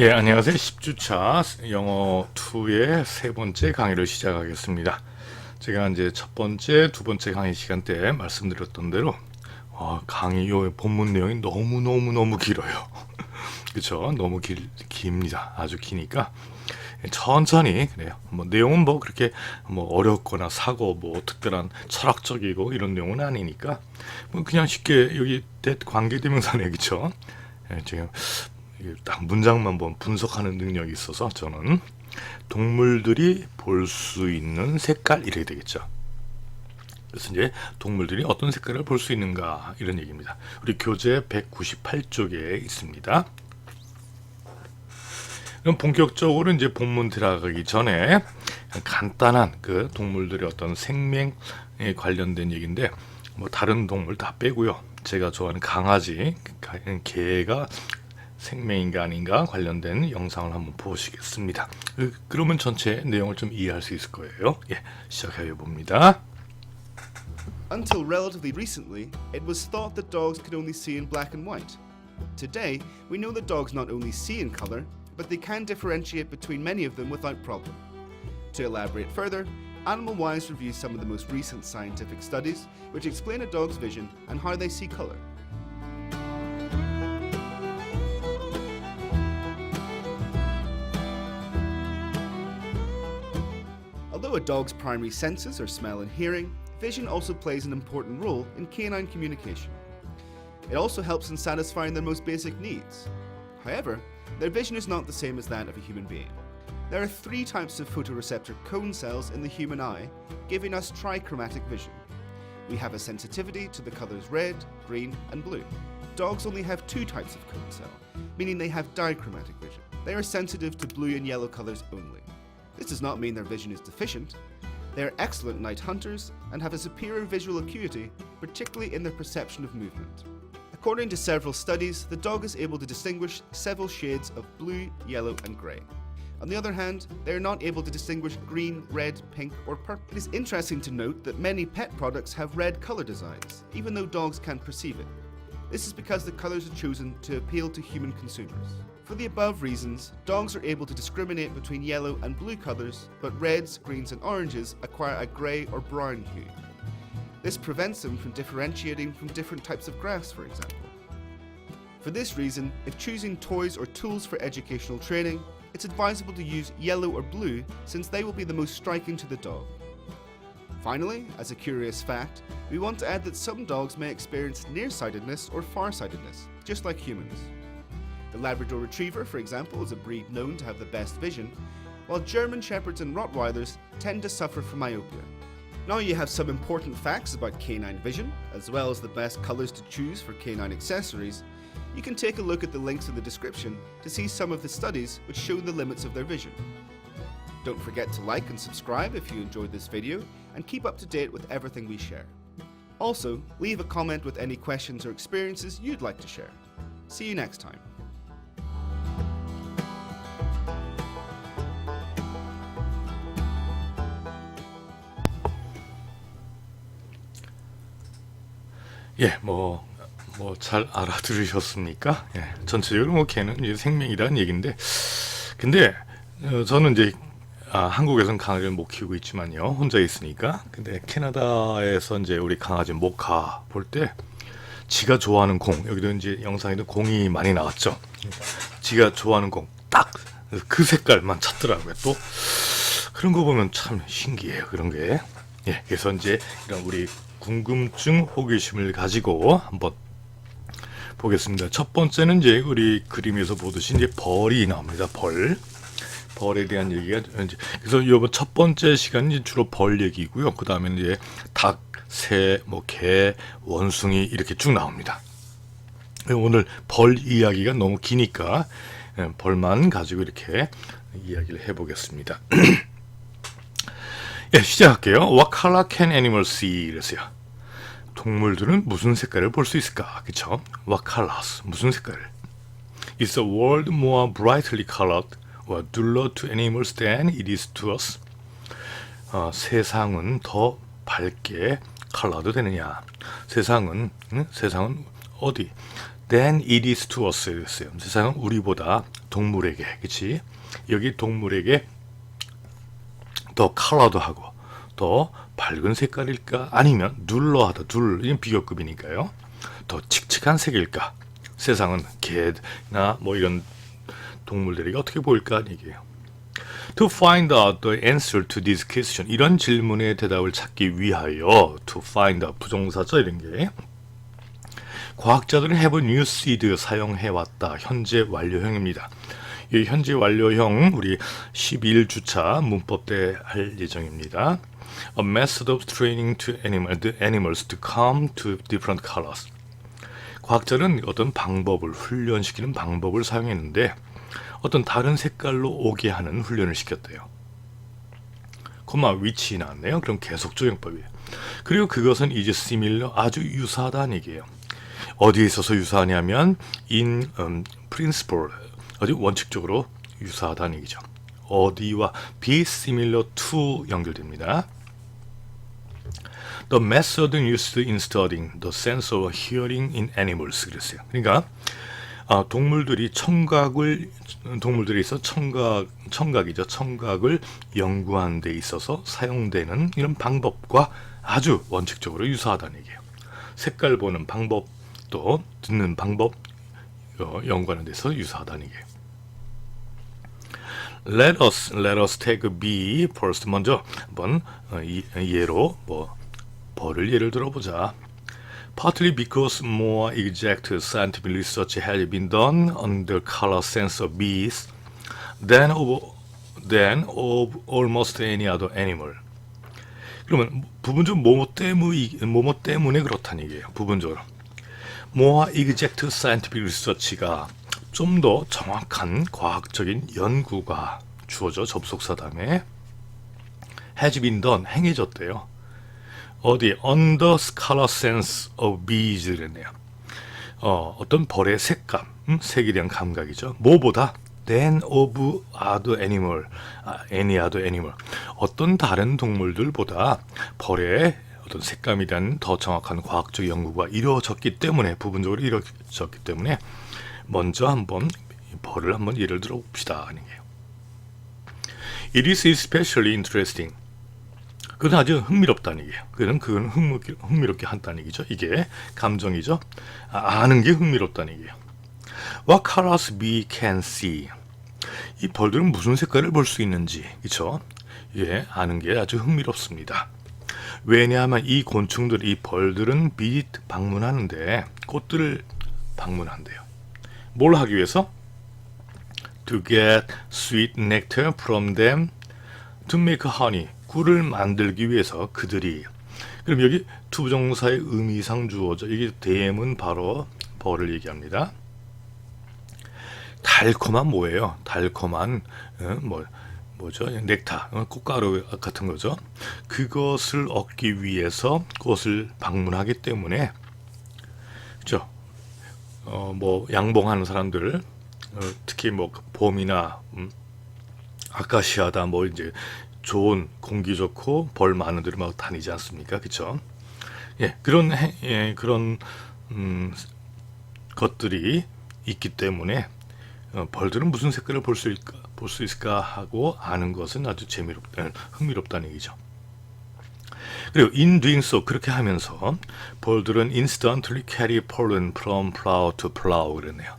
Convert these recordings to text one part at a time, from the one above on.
예, 안녕하세요. 10주차 영어 2의 세 번째 강의를 시작하겠습니다. 제가 이제 첫 번째, 두 번째 강의 시간 때 말씀드렸던 대로 강의 요 본문 내용이 너무 길어요. 그렇죠? 너무 깁니다. 아주 기니까 천천히 그래요. 뭐 내용은 뭐 그렇게 뭐 어렵거나 사고 뭐 특별한 철학적이고 이런 내용은 아니니까 뭐 그냥 쉽게 여기 관계대명사 내기죠. 예, 지금 딱 문장만 보면 분석하는 능력이 있어서 저는 동물들이 볼 수 있는 색깔 이렇게 되겠죠. 그래서 이제 동물들이 어떤 색깔을 볼 수 있는가 이런 얘기입니다. 우리 교재 198쪽에 있습니다. 그럼 본격적으로 이제 본문 들어가기 전에 간단한 그 동물들의 어떤 생명에 관련된 얘기인데 뭐 다른 동물 다 빼고요. 제가 좋아하는 강아지, 개가 생명인가 아닌가 관련된 영상을 한번 보시겠습니다. 그러면 전체 내용을 좀 이해할 수 있을 거예요. 예, 시작해 봅니다. Until relatively recently, it was thought that dogs could only see in black and white. Today, we know that dogs not only see in color, but they can differentiate between many of them without problem. To elaborate further, Animal Wise reviews some of the most recent scientific studies which explain a dog's vision and how they see color. Although a dog's primary senses are smell and hearing, vision also plays an important role in canine communication. It also helps in satisfying their most basic needs. However, their vision is not the same as that of a human being. There are three types of photoreceptor cone cells in the human eye, giving us trichromatic vision. We have a sensitivity to the colors red, green, and blue. Dogs only have two types of cone cell, meaning they have dichromatic vision. They are sensitive to blue and yellow colors only. This does not mean their vision is deficient. They are excellent night hunters and have a superior visual acuity, particularly in their perception of movement. According to several studies, the dog is able to distinguish several shades of blue, yellow, and grey. On the other hand, they are not able to distinguish green, red, pink, or purple. It is interesting to note that many pet products have red colour designs, even though dogs can't perceive it. This is because the colours are chosen to appeal to human consumers. For the above reasons, dogs are able to discriminate between yellow and blue colours, but reds, greens, and oranges acquire a grey or brown hue. This prevents them from differentiating from different types of grass, for example. For this reason, if choosing toys or tools for educational training, it's advisable to use yellow or blue since they will be the most striking to the dog. Finally, as a curious fact, we want to add that some dogs may experience nearsightedness or farsightedness, just like humans. The Labrador Retriever, for example, is a breed known to have the best vision, while German Shepherds and Rottweilers tend to suffer from myopia. Now you have some important facts about canine vision, as well as the best colours to choose for canine accessories. You can take a look at the links in the description to see some of the studies which show the limits of their vision. Don't forget to like and subscribe if you enjoyed this video, and keep up to date with everything we share. Also, leave a comment with any questions or experiences you'd like to share. See you next time. 예, 뭐 잘 알아들으셨습니까? 예, 전체적으로 뭐 개는 이제 생명이라는 얘기인데, 근데 저는 이제 한국에서는 강아지를 못 키우고 있지만요, 혼자 있으니까. 근데 캐나다에서 이제 우리 강아지 모카 볼 때 지가 좋아하는 공, 여기도 이제 영상에도 공이 많이 나왔죠. 지가 좋아하는 공 딱 그 색깔만 찾더라고요. 또 그런 거 보면 참 신기해요, 그런 게. 예, 그래서 이제 이런 우리 궁금증, 호기심을 가지고 한번 보겠습니다. 첫 번째는 이제 우리 그림에서 보듯이 이제 벌이 나옵니다. 벌에 대한 얘기가 이제, 그래서 이번 첫 번째 시간이 주로 벌 얘기고요. 그 다음에 이제 닭, 새, 뭐 개, 원숭이 이렇게 쭉 나옵니다. 오늘 벌 이야기가 너무 기니까 벌만 가지고 이렇게 이야기를 해보겠습니다. 예, 시작할게요. What color can animals see? 이랬어요. 동물들은 무슨 색깔을 볼 수 있을까? 그쵸? What colors? 무슨 색깔을? Is the world more brightly colored or duller to animals than it is to us? 세상은 더 밝게 컬러도 되느냐? 세상은 어디? Than it is to us. 이랬어요. 세상은 우리보다 동물에게, 그치? 여기 동물에게 더 컬러드하고 더 밝은 색깔일까? 아니면 눌러하다, 이건 비교급이니까요. 더 칙칙한 색일까? 세상은 개나 뭐 이런 동물들에게 어떻게 보일까? 얘기해요. To find out the answer to this question, 이런 질문의 대답을 찾기 위하여 to find out, 부정사죠 이런 게. 과학자들은 have used 사용해왔다. 현재 완료형입니다. 이 현재 완료형 우리 11주차 문법 때 할 예정입니다. A method of training the animals to come to different colors. 과학자는 어떤 방법을, 훈련시키는 방법을 사용했는데 어떤 다른 색깔로 오게 하는 훈련을 시켰대요. 콤마 which 나왔네요. 그럼 계속 조형법이에요. 그리고 그것은 이제 similar, 아주 유사하다는 얘기예요. 어디에 있어서 유사하냐면 in principle, 아주 원칙적으로 유사하다는 얘기죠. 어디와 be similar to 연결됩니다. The method used in studying the sense of hearing in animals, 그랬어요. 그러니까 동물들이 있어 청각이죠. 청각을 연구하는 데 있어서 사용되는 이런 방법과 아주 원칙적으로 유사하다는 얘기예요. 색깔 보는 방법, 또 듣는 방법, 연구하는 데서 유사하다는 얘기예요. Let us take B first. 먼저 한번 예로 벌을 예를 들어보자. Partly because more exact scientific research has been done on the color sense of bees than of almost any other animal. 그러면 부분적으로 뭐뭐 때문에 그렇다는 얘기예요. 부분적으로. More exact scientific research가 좀 더 정확한 과학적인 연구가 주어져 접속사 다음에 has been done, 행해졌대요. 어디 on the color sense of bees 그랬네요. 어떤 벌의 색감, 색에 대한 감각이죠. 뭐보다 than of other animal, any other animal, 어떤 다른 동물들보다 벌의 어떤 색감에 대한 더 정확한 과학적 연구가 이루어졌기 때문에, 부분적으로 이루어졌기 때문에 먼저 한번 벌을 한번 예를 들어 봅시다 하는 게요. It is especially interesting. 그건 아주 흥미롭다는 얘기예요. 그건 흥미롭게 한다는 얘기죠. 이게 감정이죠. 아는 게 흥미롭다는 얘기예요. What colors we can see. 이 벌들은 무슨 색깔을 볼 수 있는지, 그렇죠? 예, 아는 게 아주 흥미롭습니다. 왜냐하면 이 곤충들, 이 벌들은 빛 방문하는데 꽃들을 방문한대요. 뭘 하기 위해서? To get sweet nectar from them to make honey. 꿀을 만들기 위해서 그들이. 그럼 여기 투부정사의 의미상 주어져. 이게 them은 바로 벌을 얘기합니다. 달콤한 뭐예요? 달콤한 뭐죠? 넥타, 꽃가루 같은 거죠. 그것을 얻기 위해서 꽃을 방문하기 때문에, 그렇죠? 뭐 양봉하는 사람들, 특히 뭐 봄이나 아카시아다, 뭐 이제 좋은 공기 좋고 벌 많은 데를 막 다니지 않습니까? 그렇죠? 예, 그런 것들이 있기 때문에 벌들은 무슨 색깔을 볼 수 있을까 하고 아는 것은 아주 흥미롭다는 얘기죠. 그리고 in doing so, 그렇게 하면서 벌들은 instantly carry pollen from flower to flower 그랬네요.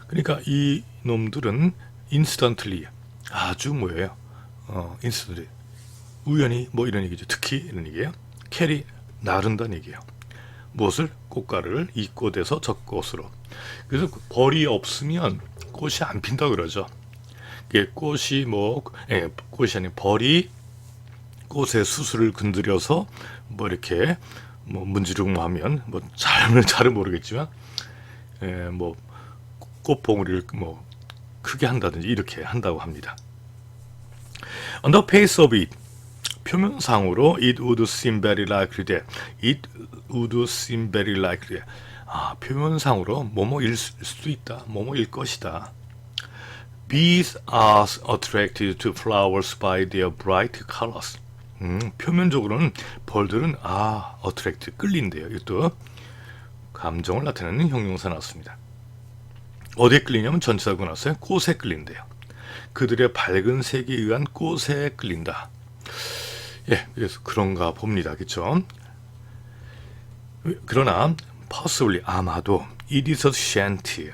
그러니까 이 놈들은 instantly, 아주 뭐예요? instantly, 우연히 뭐 이런 얘기죠. 특히 이런 얘기예요. carry, 나른다는 얘기예요. 무엇을? 꽃가루를 이 꽃에서 저 꽃으로. 그래서 벌이 없으면 꽃이 안 핀다 그러죠. 꽃이 꽃이 아닌 벌이 꽃의 수술을 건드려서 뭐 이렇게 뭐 문지르고 하면 뭐 잘은 모르겠지만 뭐 꽃봉오리를 뭐 크게 한다든지 이렇게 한다고 합니다. On the face of it, 표면상으로 it would seem very likely that, it would seem very likely, 표면상으로 뭐뭐일 수도 있다, 뭐뭐일 것이다. Bees are attracted to flowers by their bright colors. 표면적으로는 벌들은 attract, 끌린대요. 이것도 감정을 나타내는 형용사 나왔습니다. 어디에 끌리냐면 전치사고 나서요. 꽃에 끌린대요. 그들의 밝은 색에 의한 꽃에 끌린다. 예, 그래서 그런가 봅니다. 그렇죠? 그러나 possibly 아마도 it is a shanty.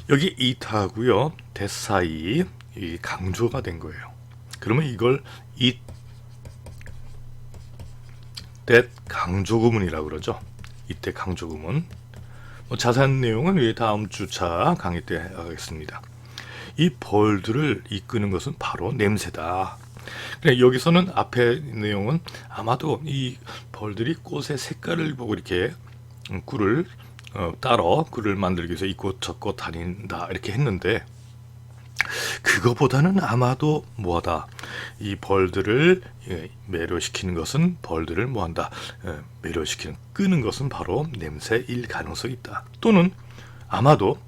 여기 it하고요. that 사이 이 강조가 된 거예요. 그러면 이걸 it that 강조구문이라고 그러죠. 이때 강조구문. 자세한 내용은 우리 다음 주차 강의 때 하겠습니다. 이 벌들을 이끄는 것은 바로 냄새다. 여기서는 앞에 내용은 아마도 이 벌들이 꽃의 색깔을 보고 이렇게 꿀을 따러 꿀을 만들기 위해서 이곳 저곳 다닌다 이렇게 했는데, 그거보다는 아마도 뭐하다, 이 벌들을 매료시키는 것은 벌들을 뭐한다, 매료시키는 끄는 것은 바로 냄새일 가능성이 있다. 또는 아마도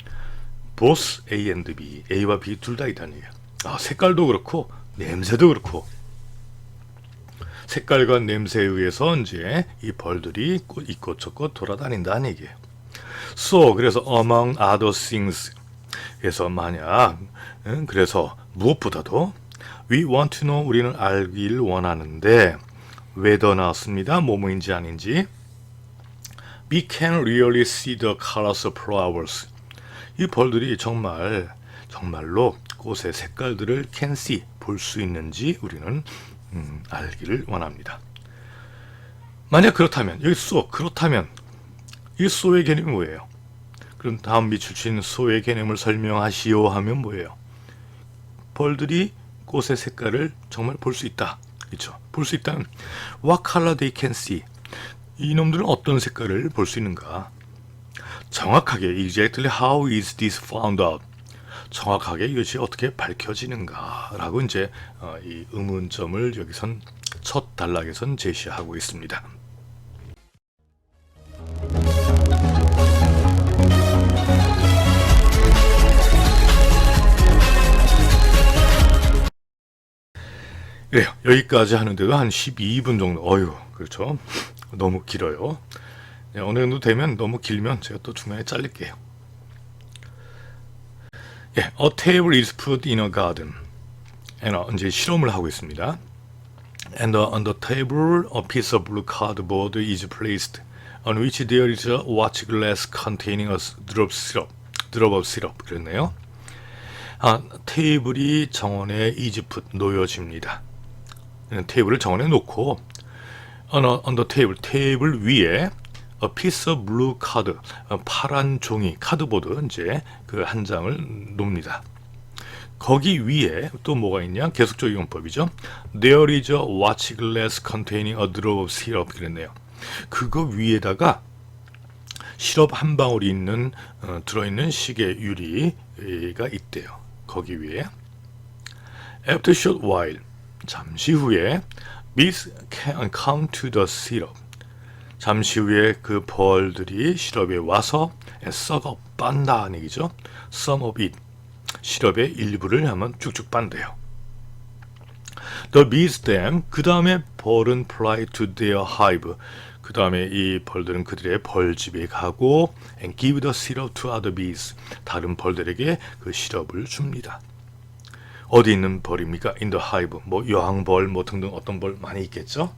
both A and B, A와 B 둘 다 있다는 얘기예요. 색깔도 그렇고 냄새도 그렇고, 색깔과 냄새에 의해서 이제 이 벌들이 이곳저곳 돌아다닌다는 얘기예요. So 그래서 among other things, 그래서 만약 그래서 무엇보다도 we want to know, 우리는 알길 원하는데 whether 나왔습니다. 뭐뭐인지 아닌지. We can really see the colors of flowers. 이 벌들이 정말로 꽃의 색깔들을 can see, 볼 수 있는지 우리는 알기를 원합니다. 만약 그렇다면, 여기 so, 그렇다면 이 so의 개념이 뭐예요? 그럼 다음 밑줄 친 so의 개념을 설명하시오 하면 뭐예요? 벌들이 꽃의 색깔을 정말 볼 수 있다. 그렇죠? 볼 수 있다면 what color they can see. 이놈들은 어떤 색깔을 볼 수 있는가? 정확하게 exactly how is this found out? 정확하게 이것이 어떻게 밝혀지는가라고 이제 이 의문점을 여기선 첫 단락에선 제시하고 있습니다. 그래요. 여기까지 하는데도 한 12분 정도. 그렇죠. 너무 길어요. 네, 어느 정도 되면, 너무 길면 제가 또 중간에 잘릴게요. 예, a table is put in a garden. 이제 실험을 하고 있습니다. And on the table, a piece of blue cardboard is placed, on which there is a watch glass containing a drop of syrup. 그랬네요. 테이블이 정원에 is put, 놓여집니다. 테이블을 정원에 놓고 on the table, 테이블 위에 a piece of blue card, 파란 종이, 카드보드 이제 그 한 장을 놓습니다. 거기 위에 또 뭐가 있냐? 계속적 이용법이죠. There is a watch glass containing a drop of syrup. 그랬네요. 그거 위에다가 시럽 한 방울이 있는 들어있는 시계 유리가 있대요. 거기 위에. After a short while, 잠시 후에 bees can come to the syrup. 잠시 후에 그 벌들이 시럽에 와서 썩어 빤다는 얘기죠. Some of it, 시럽의 일부를 한번 쭉쭉 빤대요. The bees then, 그 다음에 벌은 fly to their hive. 그 다음에 이 벌들은 그들의 벌집에 가고 and give the syrup to other bees. 다른 벌들에게 그 시럽을 줍니다. 어디 있는 벌입니까? In the hive. 뭐 여왕벌, 뭐 등등 어떤 벌 많이 있겠죠?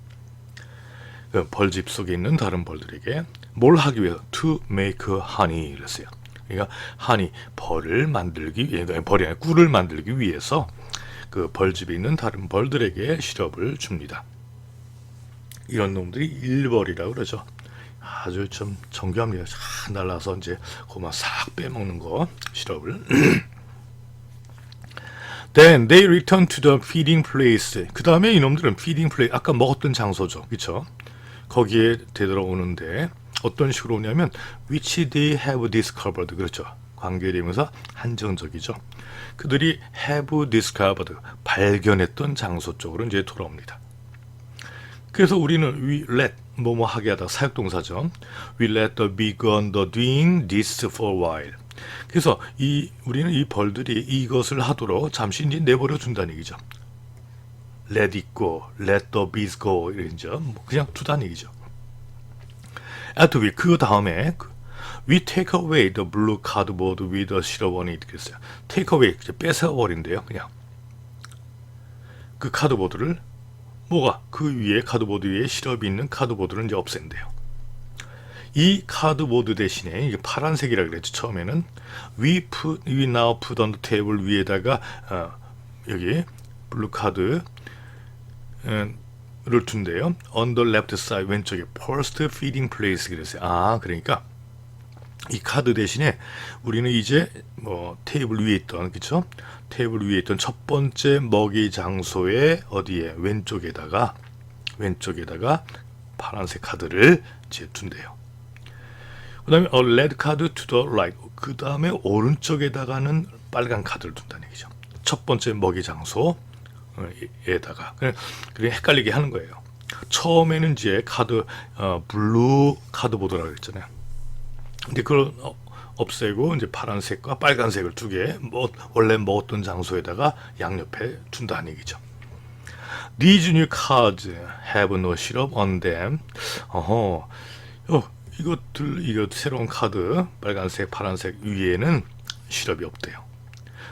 그 벌집 속에 있는 다른 벌들에게 뭘 하기 위해서? To make honey. 그랬어요. 그러니까 honey, 벌을 만들기 위해, 벌이 아니라 꿀을 만들기 위해서 그 벌집에 있는 다른 벌들에게 시럽을 줍니다. 이런 놈들이 일벌이라고 그러죠. 아주 좀 정교합니다. 쫙 날라서 이제 그만 싹 빼먹는 거, 시럽을. Then they return to the feeding place. 그 다음에 이놈들은 feeding place, 아까 먹었던 장소죠. 그렇죠? 거기에 되돌아오는데 어떤 식으로 오냐면 which they have discovered. 그렇죠. 관계대명사 한정적이죠. 그들이 have discovered, 발견했던 장소 쪽으로 이제 돌아옵니다. 그래서 우리는 we let, 뭐뭐 하게 하다, 사역동사죠. We let the begun the doing this for a while. 그래서 우리는 이 벌들이 이것을 하도록 잠시 이제 내버려 준다는 얘기죠. Let it go, let the bees go, 이런 점 그냥 두다는 얘기죠. At we, 그 다음에 We take away the blue cardboard with a syrup on it. 그랬어요. take away, 뺏어버린대요. 그냥. 그 카드보드를, 뭐가? 그 위에, 카드보드 위에 시럽이 있는 카드보드를 이제 없앤대요. 이 카드보드 대신에, 이게 파란색이라 그랬죠. 처음에는. We now put on the table 위에다가, 여기, 블루 카드, 를 둔대요. On the left side, 왼쪽에 first feeding place 그랬어요. 아, 그러니까 이 카드 대신에 우리는 이제 뭐 테이블 위에 있던, 그쵸? 테이블 위에 있던 첫 번째 먹이 장소에 어디에 왼쪽에다가 파란색 카드를 이제 둔대요. 그 다음에 a red card to the right. 그 다음에 오른쪽에다가는 빨간 카드를 둔다는 얘기죠. 첫 번째 먹이 장소 에다가 그래 헷갈리게 하는 거예요. 처음에는 이제 카드 블루 카드보드라고 했잖아요. 근데 그걸 없애고 이제 파란색과 빨간색을 두 개 원래 먹었던 장소에다가 양옆에 둔다는 얘기죠. These new cards have no syrup on them. 이거 새로운 카드 빨간색, 파란색 위에는 시럽이 없대요.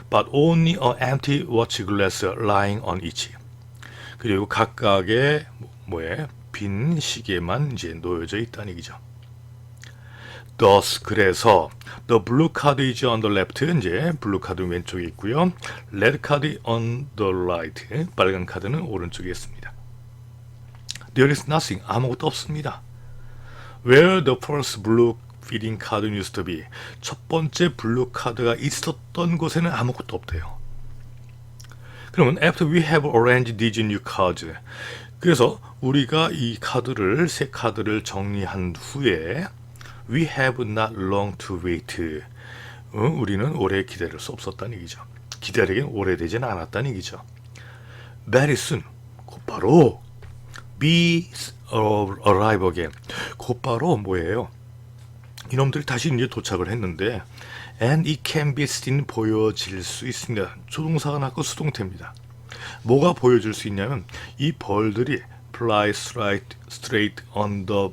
But only an empty watch glass lying on each. 그리고 각각의 빈 시계만 이제 놓여져 있다는 얘기죠. Thus 그래서 the blue card is on the left. 이제 블루 카드 왼쪽에 있고요. Red card on the right. 빨간 카드는 오른쪽에 있습니다. There is nothing. 아무것도 없습니다. Where the first blue feeding card used to be. 첫 번째 블루 카드가 있었던 곳에는 아무것도 없대요. 그러면 after we have arranged these new cards. 그래서 우리가 이 카드를 새 카드를 정리한 후에 we have not long to wait. 우리는 오래 기다릴 수 없었다는 얘기죠. 기다리긴 오래되진 않았다는 얘기죠. Very soon. 곧바로 be arrive again. 곧바로 뭐예요? 이놈들이 다시 이제 도착을 했는데 and it can be seen 보여질 수 있습니다. 조동사가 나고 수동태입니다. 뭐가 보여질 수 있냐면 이 벌들이 fly straight on the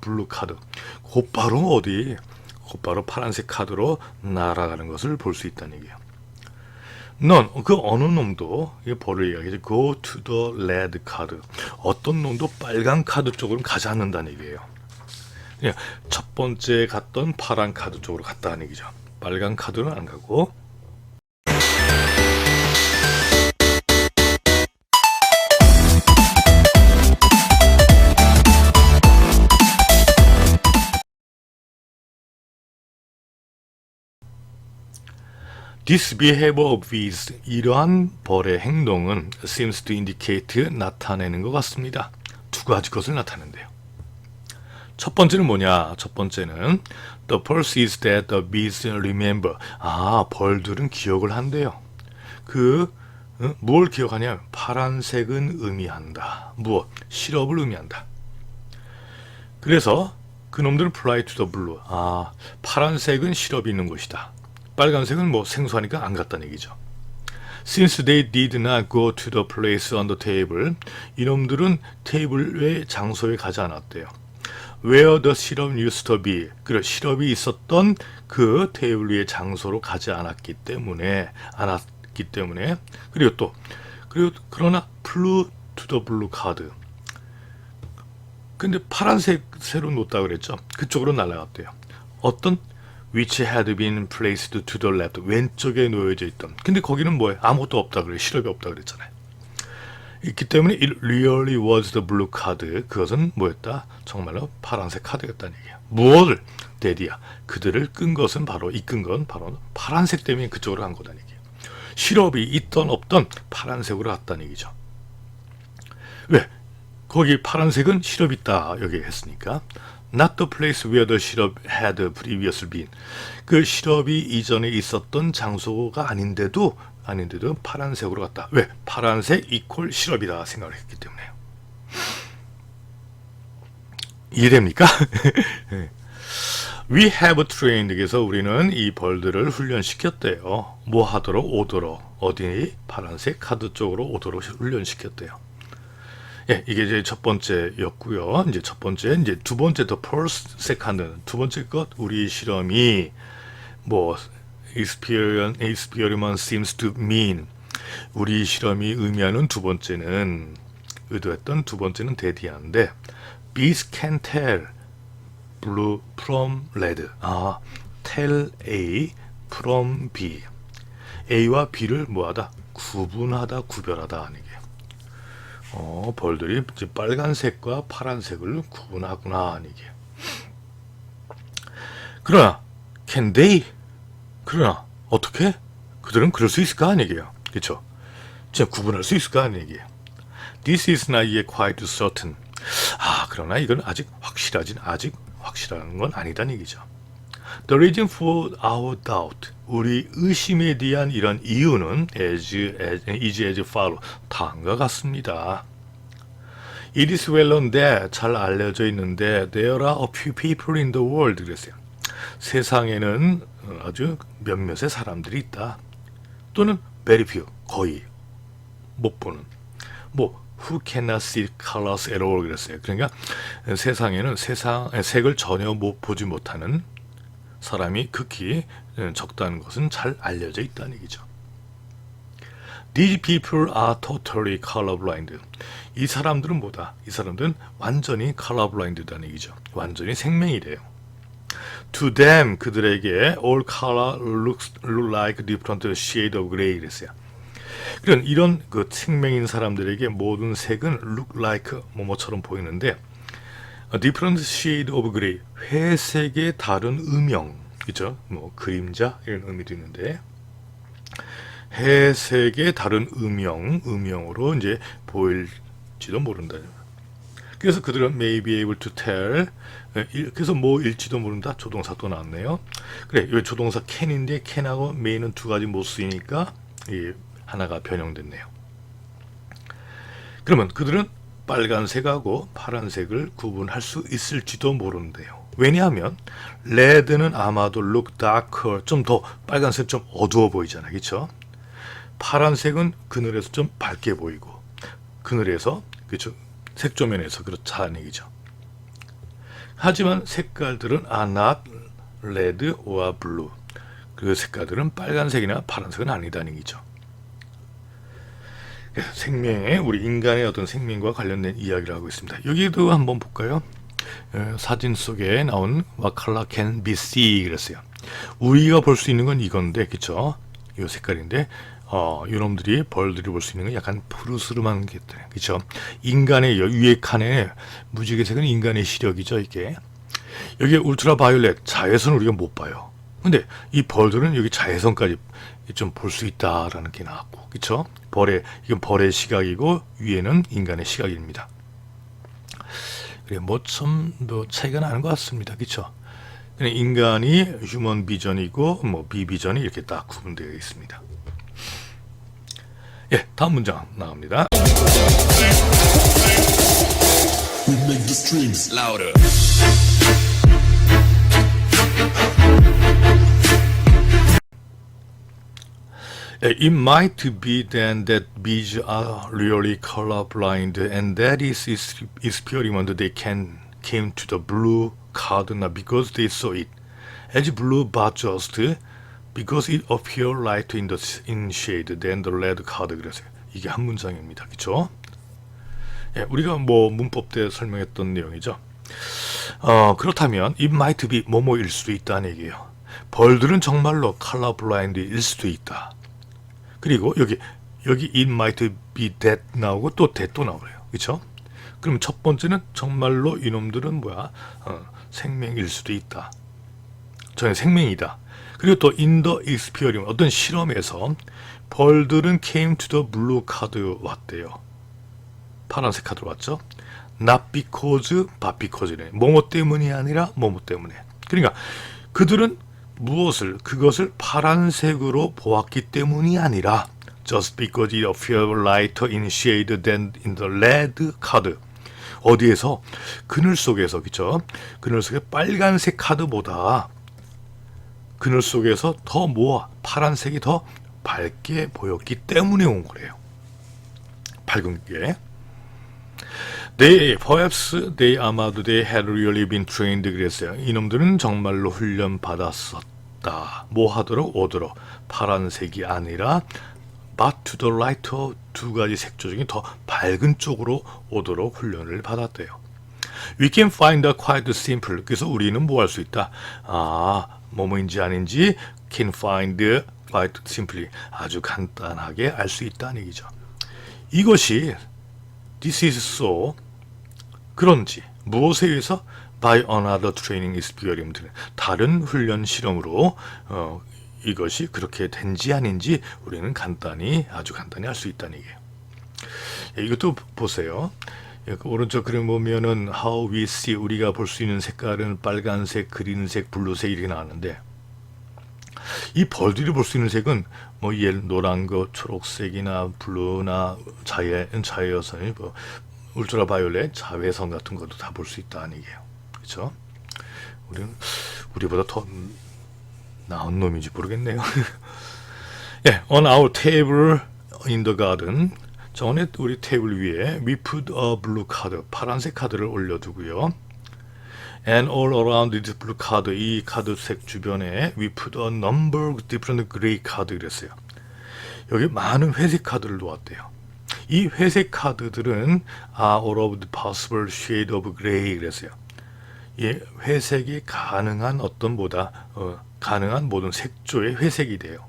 blue card. 곧바로 어디? 곧바로 파란색 카드로 날아가는 것을 볼 수 있다는 얘기예요. None, 그 어느 놈도 이 벌을 이야기하죠. Go to the red card. 어떤 놈도 빨간 카드 쪽으로 가지 않는다는 얘기예요. 첫 번째 갔던 파란 카드 쪽으로 갔다는 얘기죠. 빨간 카드는 안 가고. This behavior of bees, 이러한 벌의 행동은 seems to indicate, 나타내는 것 같습니다. 두 가지 것을 나타낸대요. 첫 번째는 뭐냐? 첫 번째는 the first is that the bees remember. 벌들은 기억을 한대요. 뭘 기억하냐? 파란색은 의미한다. 무엇? 시럽을 의미한다. 그래서 그놈들은 fly to the blue. 파란색은 시럽이 있는 곳이다. 빨간색은 생소하니까 안 갔다는 얘기죠. Since they did not go to the place on the table, 이놈들은 테이블의 장소에 가지 않았대요. Where the syrup used to be, 그 시럽이 있었던 그 테이블 위의 장소로 가지 않았기 때문에 그리고 그러나 flew to the blue card. 근데 파란색 새로 놓다 그랬죠. 그쪽으로 날아갔대요. 어떤 which had been placed to the left. 왼쪽에 놓여져 있던. 근데 거기는 뭐예요? 아무것도 없다 그래. 시럽이 없다 그랬잖아요. 있기 때문에 it really was the blue card. 그것은 뭐였다? 정말로 파란색 카드였다는 얘기야. 무엇을? 데디야. 그들을 이끈 건 바로 파란색 때문에 그쪽으로 간 거다는 얘기야. 시럽이 있던 없던 파란색으로 갔다는 얘기죠. 왜? 거기 파란색은 시럽 있다 여기 했으니까. Not the place where the syrup had previously been. 그 시럽이 이전에 있었던 장소가 아닌데도 파란색으로 갔다. 왜? 파란색 이퀄 시럽이다 생각을 했기 때문에요. 이해됩니까? We have trained. 그래서 우리는 이 벌들을 훈련시켰대요. 뭐 하도록? 오도록. 어디? 파란색 카드 쪽으로 오도록 훈련시켰대요. 예, 이게 이제 첫 번째였고요. 이제 첫 번째, 이제 두 번째 the first, second 두 번째 것 우리 실험이 뭐 experiment seems to mean 우리 실험이 의미하는 두 번째는 의도했던 두 번째는 대디하는데 bees can tell blue from red. 아, tell A from B. A와 B를 뭐하다? 구분하다, 구별하다 하는 게. 벌들이 이제 빨간색과 파란색을 구분하구나 하는 게. 그러나 can they? 그러나 어떻게? 그들은 그럴 수 있을까 하는 얘기예요. 그렇죠? 진짜 구분할 수 있을까 하는 얘기예요. This is not yet quite certain. 아, 그러나 이건 아직 확실한 건 아니다는 얘기죠. The reason for our doubt, 우리 의심에 대한 이런 이유는 is as follow, 다음과 같습니다. It is well known that, 잘 알려져 있는데 there are a few people in the world, 그랬어요. 세상에는 아주 몇몇의 사람들이 있다. 또는 very few, 거의 못 보는. 뭐 who cannot see colors at all, 그랬어요. 그러니까 세상에는 색을 전혀 보지 못하는 사람이 극히 적다는 것은 잘 알려져 있다는 얘기죠. These people are totally colorblind. 이 사람들은 뭐다? 이 사람들은 완전히 colorblind다는 얘기죠. 완전히 생맹이래요. To them, 그들에게 all color look like different shade of gray, 그랬어요. 그런 이런 그 생맹인 사람들에게 모든 색은 look like 뭐뭐처럼 보이는데 different shade of gray, 회색의 다른 음영, 그죠? 뭐 그림자 이런 의미도 있는데 회색의 다른 음영으로 이제 보일지도 모른다. 그래서 그들은 may be able to tell. 그래서 뭐일지도 모른다. 조동사 또 나왔네요. 그래, 이 조동사 can인데 can하고 may는 두 가지 못 쓰이니까 하나가 변형됐네요. 그러면 그들은 빨간색하고 파란색을 구분할 수 있을지도 모른대요. 왜냐하면 레드는 아마도 look darker, 좀 더 빨간색 좀 어두워 보이잖아요. 그렇죠? 파란색은 그늘에서 좀 밝게 보이고 그늘에서 그렇죠? 색조면에서 그렇다는 얘기죠. 하지만 색깔들은 are not red or blue. 그 색깔들은 빨간색이나 파란색은 아니다는 얘기죠. 생명의 우리 인간의 어떤 생명과 관련된 이야기를 하고 있습니다. 여기도 한번 볼까요? 사진 속에 나온 What color can be see 그랬어요. 우리가 볼 수 있는 건 이건데, 그쵸? 이 색깔인데, 이놈들이 벌들이 볼 수 있는 건 약간 푸르스름한 게 있다, 그쵸? 인간의 위에 칸에 무지개색은 인간의 시력이죠, 이게. 여기 울트라 바이올렛 자외선 우리가 못 봐요. 근데 이 벌들은 여기 자외선까지 좀 볼 수 있다라는 게 나왔고, 그쵸? 이건 벌의 시각이고 위에는 인간의 시각입니다. 그래, 뭐 차이가 나는 것 같습니다, 그쵸? 인간이 휴먼 비전이고 뭐 비비전이 이렇게 딱 구분되어 있습니다. 예, 다음 문장 나갑니다. We make the strings louder. It might be then that bees are really colorblind, and that is experiment they came to the blue card not because they saw it as blue, but just because it appeared light in shade than the red card. 그래서 이게 한 문장입니다, 그렇죠? 예, 우리가 뭐 문법 때 설명했던 내용이죠. 그렇다면 it might be 뭐뭐일 수도 있다는 얘기예요. 벌들은 정말로 colorblind일 수도 있다. 그리고 여기 it might be that 나오고 또 that 또 나오래요. 그렇죠? 그럼 첫 번째는 정말로 이놈들은 생명일 수도 있다. 저는 생명이다. 그리고 또 in the experiment, 어떤 실험에서 벌들은 came to the blue card 왔대요. 파란색 카드로 왔죠? Not because, but because네. 뭐뭐 때문이 아니라 뭐뭐 때문에. 그러니까 그들은 그것을 파란색으로 보았기 때문이 아니라 just because it appeared lighter in shade than in the red card. 어디에서? 그늘 속에서, 그쵸? 그늘 속에 빨간색 카드보다 그늘 속에서 더 파란색이 더 밝게 보였기 때문에 온 거래요. 밝은 게. perhaps they 아마도 they had really been trained 그랬어요. 이놈들은 정말로 훈련 받았었다. 뭐 하도록 오도록 파란색이 아니라 but to the lighter 두 가지 색조 중에 더 밝은 쪽으로 오도록 훈련을 받았대요. We can find a quite simple. 그래서 우리는 뭐 할 수 있다. 뭐뭐인지 아닌지 can find quite simply. 아주 간단하게 알 수 있다는 얘기죠. 이것이 this is so 그런지 무엇에 의해서 by another training experiment 다른 훈련 실험으로 이것이 그렇게 된지 아닌지 우리는 아주 간단히 알 수 있다는 얘기예요. 이것도 보세요. 오른쪽 그림 보면은 how we see 우리가 볼 수 있는 색깔은 빨간색, 그린색, 블루색 이렇게 나왔는데 이 벌들이 볼 수 있는 색은 뭐 노란 거, 초록색이나 블루나 자외선, 뭐 울트라바이올렛, 자외선 같은 것도 다 볼 수 있다는 얘기예요. 그렇죠? 우리보다 더 나은 놈인지 모르겠네요. 예, on our table in the garden. 전에 우리 테이블 위에 we put a blue card, 파란색 카드를 올려두고요. And all around this blue card, 이 카드색 주변에 we put a number of different gray card 그랬어요. 여기 많은 회색 카드를 놓았대요. 이 회색 카드들은 all of the possible shade of gray 그랬어요. 이 회색이 가능한 가능한 모든 색조의 회색이 돼요.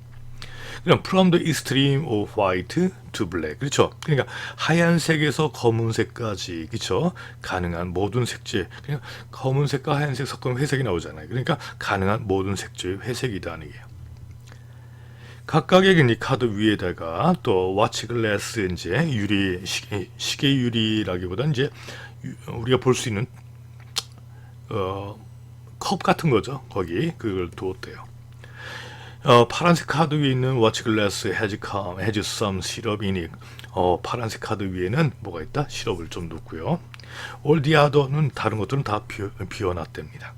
그럼 from the extreme of white to black. 그렇죠? 그러니까 하얀색에서 검은색까지, 그렇죠? 가능한 모든 색조의, 그러니까 검은색과 하얀색 섞으면 회색이 나오잖아요. 그러니까 가능한 모든 색조의 회색이다는 얘기예요. 각각의 이 카드 위에다가 또 watch glass 이제 시계 유리라기보다 이제 우리가 볼 수 있는 컵 같은 거죠. 거기 그걸 두었대요. 파란색 카드 위에 있는 watch glass has some 시럽이니 파란색 카드 위에는 뭐가 있다? 시럽을 좀 넣고요. all the other는 다른 것들은 다 비워놨답니다.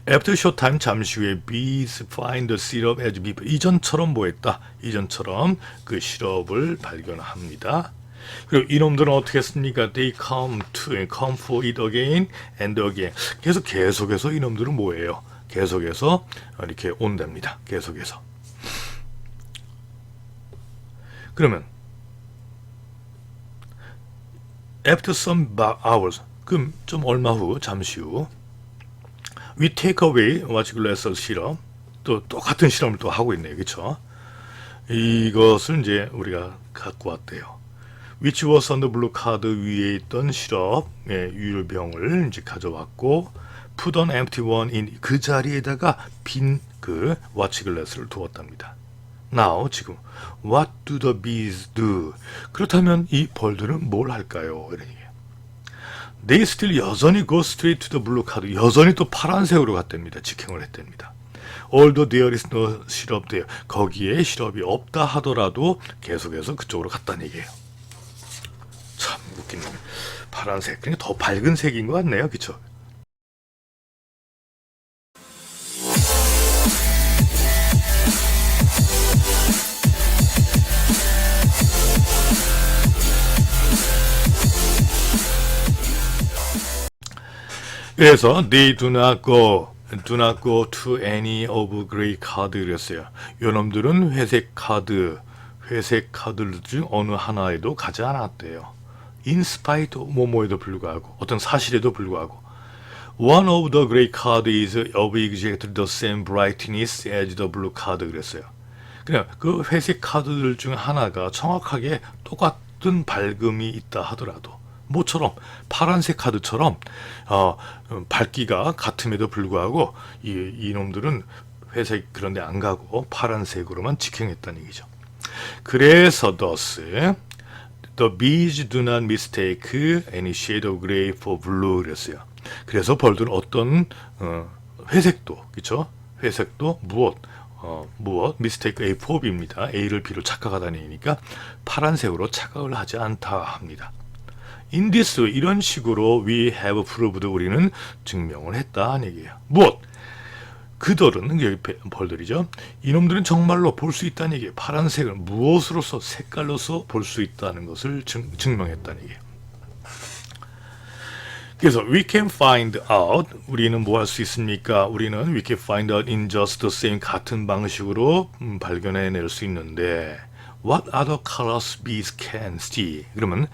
After short time 잠시 후에 bees find the syrup as before. 이전처럼 뭐 했다? 이전처럼 그 시럽을 발견합니다. 그리고 이놈들은 어떻게 했습니까? They come for it again and again. 계속해서 이놈들은 뭐예요? 계속해서 이렇게 온답니다. 계속해서. 그러면 after some hours, 그럼 좀 얼마 후, 잠시 후 we take away watch glass 시럽, 또 똑같은 실험을 또 하고 있네요. 그렇죠? 이것을 이제 우리가 갖고 왔대요. which was on the blue card 위에 있던 시럽, 유효병을 이제 가져왔고 put an empty one in 그 자리에다가 빈 그 watch glass를 두었답니다. Now 지금 what do the bees do? 그렇다면 이 벌들은 뭘 할까요? 이런 얘기예요. They still 여전히 go straight to the blue card. 여전히 또 파란색으로 갔답니다. 직행을 했답니다. Although there is no syrup there. 거기에 시럽이 없다 하더라도 계속해서 그쪽으로 갔다는 얘기예요. 참 웃긴 놈. 파란색. 그러니까 더 밝은 색인 것 같네요. 그렇죠? 그래서 they do not go to any of gray card 그랬어요. 요놈들은 회색 카드 중 어느 하나에도 가지 않았대요. In spite of 뭐뭐에도 불구하고 어떤 사실에도 불구하고 one of the gray card is of exactly the same brightness as the blue card 그랬어요. 그냥 그 회색 카드들 중 하나가 정확하게 똑같은 밝음이 있다 하더라도 뭐처럼 파란색 카드처럼 밝기가 같음에도 불구하고 이놈들은 회색 그런데 안 가고 파란색으로만 직행했다는 얘기죠. 그래서 thus the bees do not mistake any shade of gray for blue 그랬어요. 그래서 벌들은 어떤 회색도 그렇죠? 회색도 무엇 mistake A for B입니다. A를 B로 착각하다는 얘기니까 파란색으로 착각을 하지 않다 합니다. In this way, 이런 식으로 we have proved 우리는 증명을 했다는 얘기예요. 무엇? 그들은 여기 벌들이죠. 이놈들은 정말로 볼 수 있다는 얘기예요. 파란색을 무엇으로서 색깔로서 볼 수 있다는 것을 증명했다는 얘기예요. 그래서 we can find out 우리는 뭐 할 수 있습니까? 우리는 we can find out in just the same 같은 방식으로 발견해낼 수 있는데 what other colors bees can see? 그러면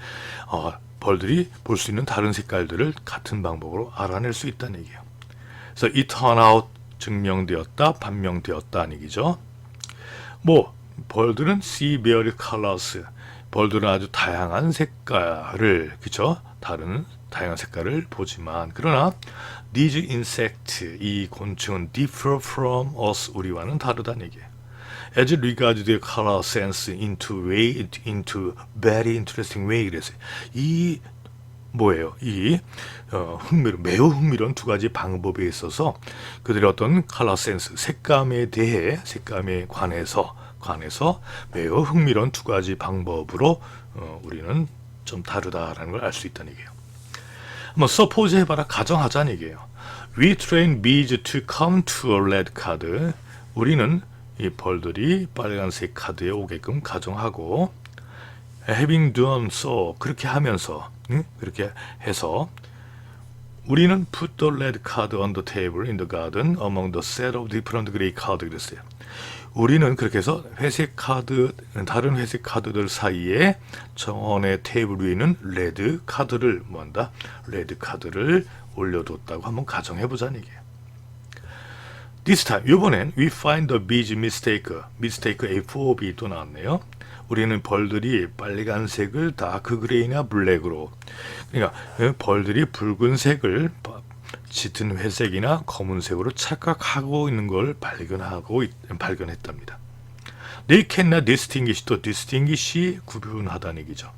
벌들이 볼 수 있는 다른 색깔들을 같은 방법으로 알아낼 수 있다는 얘기예요. 그래서 it turn out 증명되었다, 반명되었다는 얘기죠. 뭐 벌들은 see various colors 벌들은 아주 다양한 색깔을 그죠? 다른 다양한 색깔을 보지만 그러나 these insects 이 곤충은 differ from us 우리와는 다르다는 얘기예요. As regards their color sense into very interesting way 그래서 이 뭐예요? 이 매우 흥미로운 두 가지 방법에 있어서 그들의 어떤 컬러 센스 색감에 관해서 매우 흥미로운 두 가지 방법으로 우리는 좀 다르다라는 걸 알 수 있다는 얘기예요. 한번 suppose 해봐라 가정하자는 얘기예요. We train bees to come to a red card. 우리는 이 벌들이 빨간색 카드에 오게끔 가정하고 having done so 그렇게 하면서 그렇게 해서 우리는 put the red card on the table in the garden among the set of different gray card 그랬어요. 우리는 그렇게 해서 회색 카드 다른 회색 카드들 사이에 정원의 테이블 위에 있는 레드 카드를 뭐한다? 레드 카드를 올려뒀다고 한번 가정해 보자는 얘기예요. This time 이번엔 we find the bees mistake A4B 또 나왔네요. 우리는 벌들이 빨간색을 다크 그레이나 블랙으로 그러니까 벌들이 붉은색을 짙은 회색이나 검은색으로 착각하고 있는 걸 발견했답니다. They cannot distinguish 또 distinguish 구분하다는 얘기죠.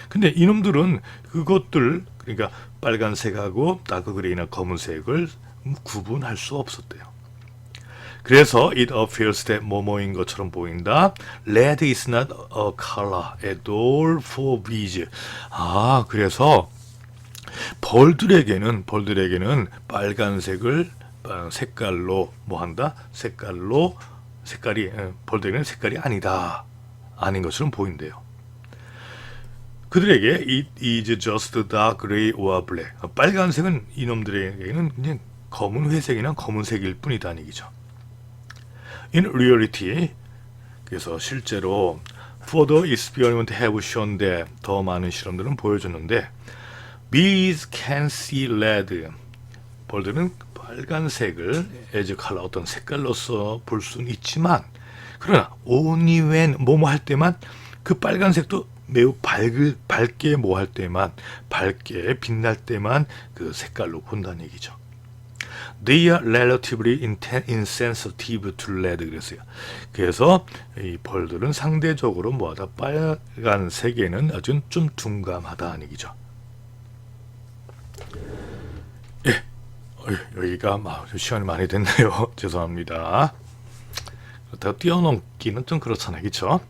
근데 이놈들은 그것들 그러니까 빨간색하고 다크 그레이나 검은색을 구분할 수 없었대요. 그래서 it appears that 뭐뭐인 것처럼 보인다. Red is not a color at all for bees. 그래서 벌들에게는 빨간색을 색깔로 뭐한다? 색깔이 벌들에게는 색깔이 아닌 것처럼 보인대요. 그들에게 it is just dark gray or black. 빨간색은 이놈들에게는 그냥 검은 회색이나 검은색일 뿐이다는 얘기죠. In reality, 그래서 실제로 further experiment have shown that 더 많은 실험들은 보여줬는데 bees can see red. 벌들은 빨간색을 as color 어떤 색깔로서 볼 수는 있지만 그러나 only when 뭐뭐 할 때만 그 빨간색도 매우 밝게 뭐 할 때만 밝게 빛날 때만 그 색깔로 본다는 얘기죠. They are relatively insensitive to red 그랬어요. 그래서 이 벌들은 상대적으로 뭐하다 빨간색에는 아주 좀 둔감하다는 얘기죠. 예, 여기가 시간이 많이 됐네요. 죄송합니다. 그렇다고 뛰어넘기는 좀 그렇잖아요, 그렇죠?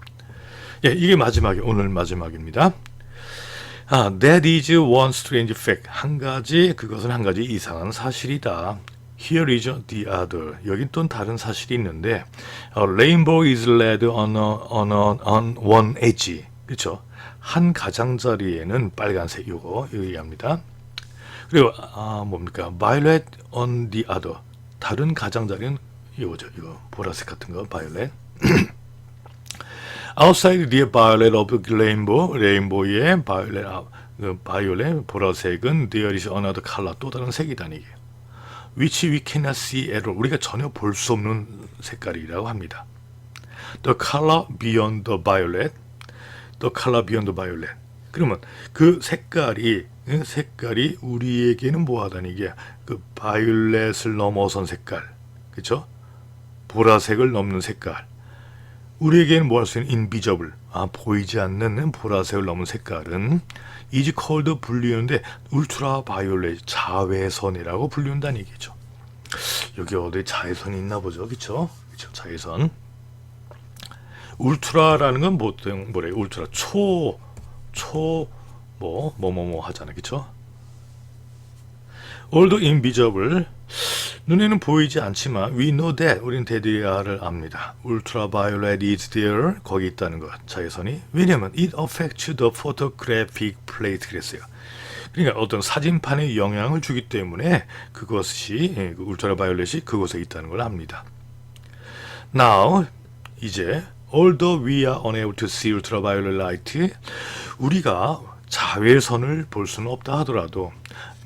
예, 이게 오늘 마지막입니다. That is one strange fact. 그것은 한 가지 이상한 사실이다. Here is the other. 여기 또 다른 사실이 있는데, rainbow is red on one edge. 그렇죠? 한 가장자리에는 빨간색 요거 얘기합니다. 그리고 뭡니까? violet on the other. 다른 가장자리는 이거죠. 이거 보라색 같은 거 violet. Outside the violet of the rainbow, 레인보우의 바이올렛 보라색은 there is another color 또 다른 색이다는 얘기예요. Which we cannot see at all. 우리가 전혀 볼 수 없는 색깔이라고 합니다. The color beyond the violet. 그러면 그 색깔이 우리에게는 뭐하다는 얘기야? 그 바이올렛을 넘어선 색깔, 그렇죠? 보라색을 넘는 색깔. 우리에게는 뭐 할 수 있는 invisible, 보이지 않는 보라색을 넘은 색깔은 is called 불리는데 울트라 바이올렛 자외선이라고 불리운다는 얘기죠. 여기 어디 자외선이 있나 보죠, 그렇죠? 자외선. 울트라라는 건 보통 뭐래요? 울트라 뭐뭐 하잖아요, 그렇죠? Although invisible 눈에는 보이지 않지만 we know that 우리는 대디아를 압니다. Ultraviolet is there 거기 있다는 것 자외선이 왜냐하면 it affects the photographic 플레이트 그랬어요. 그러니까 어떤 사진판에 영향을 주기 때문에 그것이 그 울트라바이올렛이 그곳에 있다는 걸 압니다. Now 이제 although we are unable to see ultraviolet light, 우리가 자외선을 볼 수는 없다 하더라도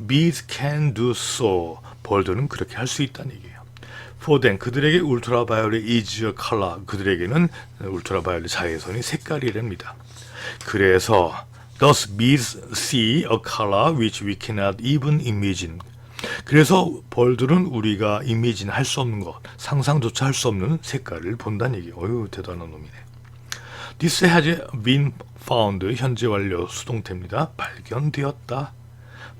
bees can do so, 벌들은 그렇게 할 수 있다는 얘기예요. For them, 그들에게 ultraviolet is a color, 그들에게는 울트라바이올렛 자외선이 색깔이랍니다. 그래서 thus bees see a color which we cannot even imagine. 그래서 벌들은 우리가 이미지는 할 수 없는 것, 상상조차 할 수 없는 색깔을 본다는 얘기예요. 어휴, 대단한 놈이네. This has been found, 현재 완료 수동태입니다. 발견되었다.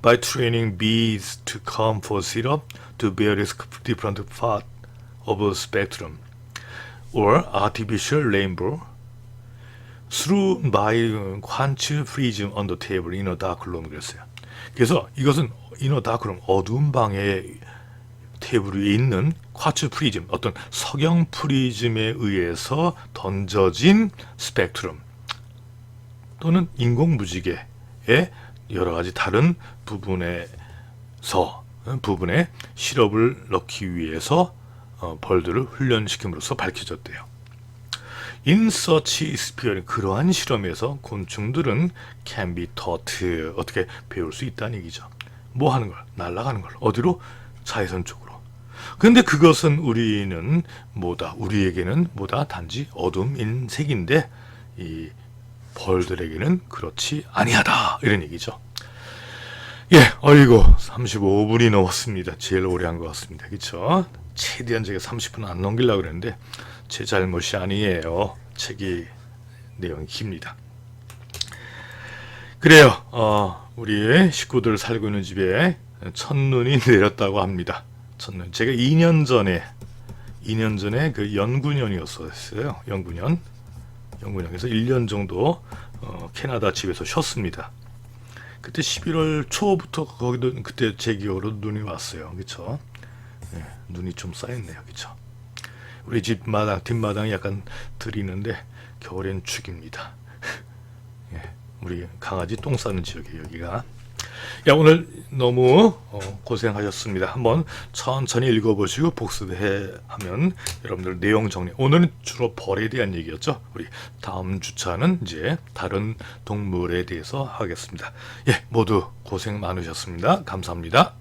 By training bees to come for syrup to various different parts of a spectrum or artificial rainbow through by quanch prism on the table in a dark room 그랬어요. 그래서 이것은 in a dark room, 어두운 방에 테이블 위에 있는 쿼츠 프리즘, 어떤 석영 프리즘에 의해서 던져진 스펙트럼 또는 인공무지개의 여러 가지 다른 부분에 시럽을 넣기 위해서 벌들을 훈련시킴으로써 밝혀졌대요. In such experience, 그러한 실험에서 곤충들은 can be taught, 어떻게 배울 수 있다는 얘기죠. 뭐 하는 걸? 날아가는 걸. 어디로? 자외선 쪽으로. 근데 그것은 우리에게는 단지 어둠인 색인데 이 벌들에게는 그렇지 아니하다, 이런 얘기죠. 예, 어이구 35분이 넘었습니다. 제일 오래 한 것 같습니다. 그렇죠? 최대한 제가 30분 안 넘기려고 그랬는데 제 잘못이 아니에요. 책이 내용이 깁니다. 그래요. 우리 식구들 살고 있는 집에 첫눈이 내렸다고 합니다. 첫눈. 제가 2년 전에 그 연구년이었어요. 연구년. 그래서 1년 정도 캐나다 집에서 쉬었습니다. 그때 11월 초부터 거기도 그때 제 기억으로 눈이 왔어요. 그렇죠? 네, 눈이 좀 쌓였네요. 그렇죠? 우리 집 뒷마당이 약간 들이는데 겨울엔 죽입니다. 예, 우리 강아지 똥 싸는 지역이에요, 여기가. 야, 오늘 너무 고생하셨습니다. 한번 천천히 읽어보시고 복습하면 여러분들 내용 정리. 오늘은 주로 벌에 대한 얘기였죠. 우리 다음 주차는 이제 다른 동물에 대해서 하겠습니다. 예, 모두 고생 많으셨습니다. 감사합니다.